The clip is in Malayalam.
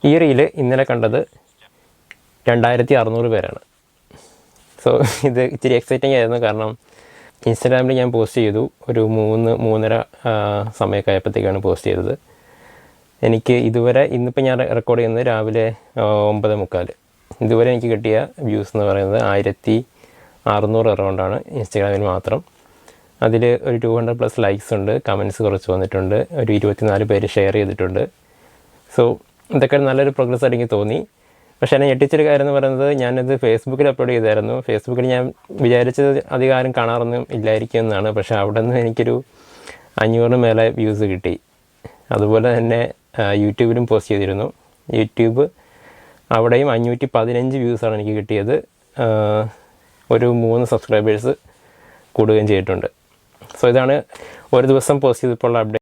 ഈ റീല് ഇന്നലെ കണ്ടത് 2600 പേരാണ്. സോ ഇത് ഇച്ചിരി എക്സൈറ്റിംഗ് ആയിരുന്നു. കാരണം ഇൻസ്റ്റാഗ്രാമിൽ ഞാൻ പോസ്റ്റ് ചെയ്തു, ഒരു 3-3:30 സമയമൊക്കെ ആയപ്പോഴത്തേക്കാണ് പോസ്റ്റ് ചെയ്തത്. എനിക്ക് ഇതുവരെ, ഇന്നിപ്പോൾ ഞാൻ റെക്കോർഡ് ചെയ്യുന്നത് രാവിലെ 9:45, ഇതുവരെ എനിക്ക് കിട്ടിയ വ്യൂസ് എന്ന് പറയുന്നത് 1600 അറൗണ്ടാണ് ഇൻസ്റ്റാഗ്രാമിൽ മാത്രം. അതിൽ ഒരു 200+ ലൈക്സ് ഉണ്ട്, കമൻറ്റ്സ് കുറച്ച് വന്നിട്ടുണ്ട്, ഒരു 24 പേര് ഷെയർ ചെയ്തിട്ടുണ്ട്. സോ ഇതൊക്കെ നല്ലൊരു പ്രോഗ്രസ് ആയിട്ട് എനിക്ക് തോന്നി. പക്ഷേ എന്നെ ഞെട്ടിച്ചൊരു കാര്യം എന്ന് പറയുന്നത്, ഞാനത് ഫേസ്ബുക്കിൽ അപ്ലോഡ് ചെയ്തായിരുന്നു. ഫേസ്ബുക്കിൽ ഞാൻ വിചാരിച്ചത് അധികം ആരും കാണാറൊന്നും ഇല്ലായിരിക്കും എന്നാണ്. പക്ഷേ അവിടെ നിന്ന് എനിക്കൊരു 500 മേലെ വ്യൂസ് കിട്ടി. അതുപോലെ തന്നെ യൂട്യൂബിലും പോസ്റ്റ് ചെയ്തിരുന്നു. യൂട്യൂബ് അവിടെയും 515 വ്യൂസാണ് എനിക്ക് കിട്ടിയത്. ഒരു 3 സബ്സ്ക്രൈബേഴ്സ് കൂടുകയും ചെയ്തിട്ടുണ്ട്. സോ ഇതാണ് ഒരു ദിവസം പോസ്റ്റ് ചെയ്തപ്പോൾ അപ്ഡേറ്റ്.